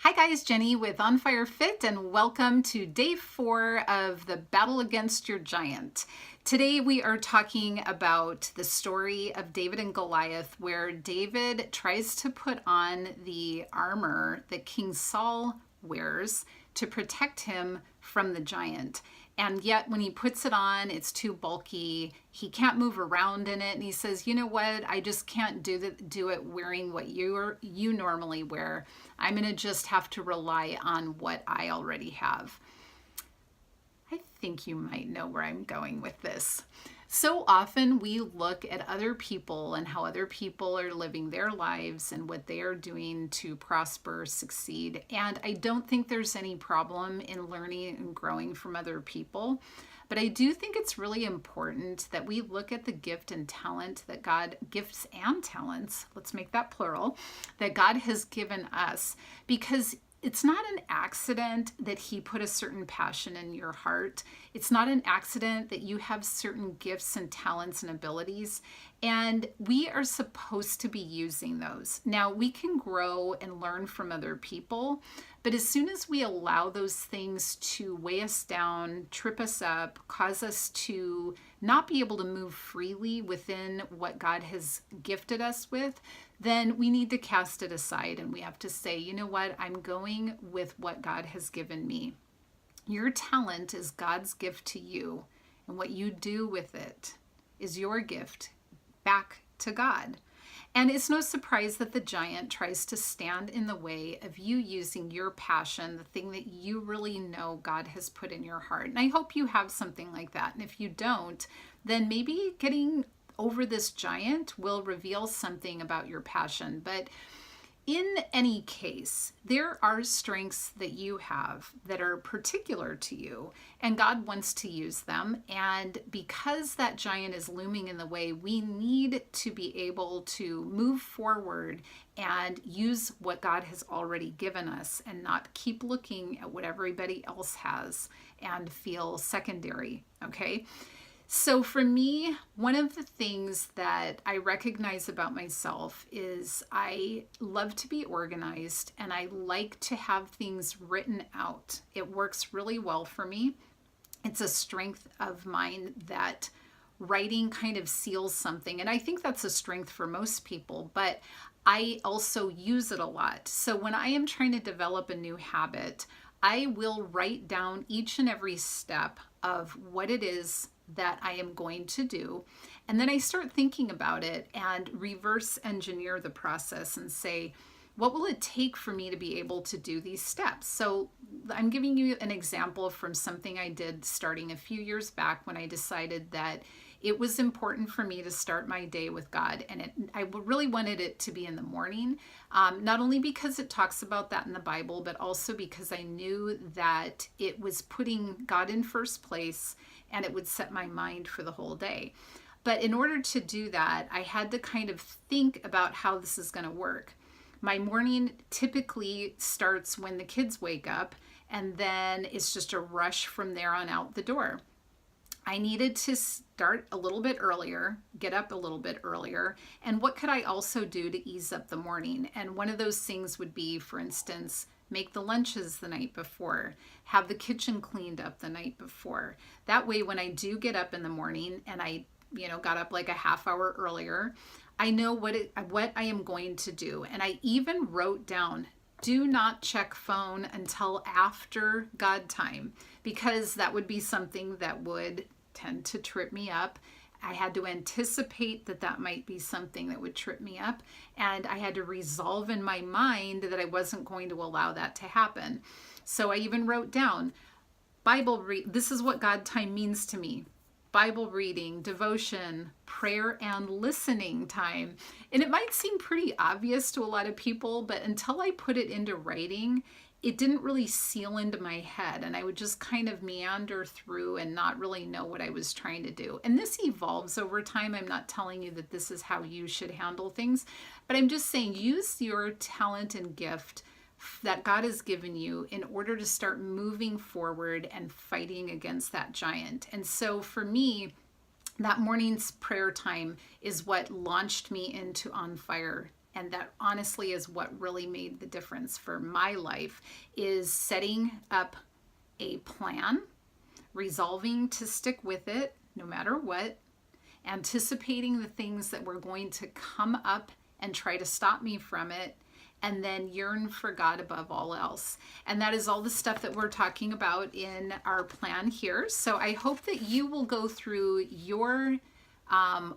Hi guys, Jenny with On Fire Fit, and welcome to day 4 of the Battle Against Your Giant. Today we are talking about the story of David and Goliath, where David tries to put on the armor that King Saul wears to protect him from the giant. And yet when he puts it on, it's too bulky. He can't move around in it. And he says, you know what? I just can't do it wearing what you normally wear. I'm going to just have to rely on what I already have. I think you might know where I'm going with this. So often we look at other people and how other people are living their lives and what they are doing to prosper, succeed. And I don't think there's any problem in learning and growing from other people. But I do think it's really important that we look at the gift and talent that God, gifts and talents, let's make that plural, that God has given us, because it's not an accident that he put a certain passion in your heart. It's not an accident that you have certain gifts and talents and abilities, and we are supposed to be using those. Now, we can grow and learn from other people, but as soon as we allow those things to weigh us down, trip us up, cause us to not be able to move freely within what God has gifted us with, then we need to cast it aside and we have to say, you know what, I'm going with what God has given me. Your talent is God's gift to you, and what you do with it is your gift back to God. And it's no surprise that the giant tries to stand in the way of you using your passion, the thing that you really know God has put in your heart. And I hope you have something like that. And if you don't, then maybe getting over this giant will reveal something about your passion. But in any case, there are strengths that you have that are particular to you, and God wants to use them. And because that giant is looming in the way, we need to be able to move forward and use what God has already given us and not keep looking at what everybody else has and feel secondary, okay? So for me, one of the things that I recognize about myself is I love to be organized and I like to have things written out. It works really well for me. It's a strength of mine that writing kind of seals something. And I think that's a strength for most people, but I also use it a lot. So when I am trying to develop a new habit, I will write down each and every step of what it is that I am going to do. And then I start thinking about it and reverse engineer the process and say, what will it take for me to be able to do these steps? So I'm giving you an example from something I did starting a few years back when I decided that it was important for me to start my day with God. And I really wanted it to be in the morning, not only because it talks about that in the Bible, but also because I knew that it was putting God in first place and it would set my mind for the whole day. But in order to do that, I had to kind of think about how this is going to work. My morning typically starts when the kids wake up, and then it's just a rush from there on out the door. I needed to start a little bit earlier, get up a little bit earlier, and what could I also do to ease up the morning? And one of those things would be, for instance, make the lunches the night before, have the kitchen cleaned up the night before. That way, when I do get up in the morning and I, got up like a half hour earlier, I know what I am going to do. And I even wrote down, do not check phone until after God time, because that would be something that would tend to trip me up. I had to anticipate that might be something that would trip me up, and I had to resolve in my mind that I wasn't going to allow that to happen. So I even wrote down, this is what God time means to me. Bible reading, devotion, prayer, and listening time. And it might seem pretty obvious to a lot of people, but until I put it into writing, it didn't really seal into my head, and I would just kind of meander through and not really know what I was trying to do. And this evolves over time. I'm not telling you that this is how you should handle things, but I'm just saying use your talent and gift that God has given you in order to start moving forward and fighting against that giant. And so for me, that morning's prayer time is what launched me into On Fire. and that honestly is what really made the difference for my life, is setting up a plan, resolving to stick with it no matter what, anticipating the things that were going to come up and try to stop me from it, and then yearn for God above all else. And that is all the stuff that we're talking about in our plan here. So I hope that you will go through your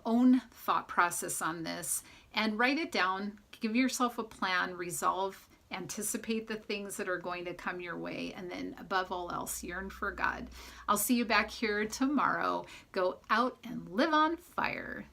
own thought process on this and write it down, give yourself a plan, resolve, anticipate the things that are going to come your way, and then above all else, yearn for God. I'll see you back here tomorrow. Go out and live on fire.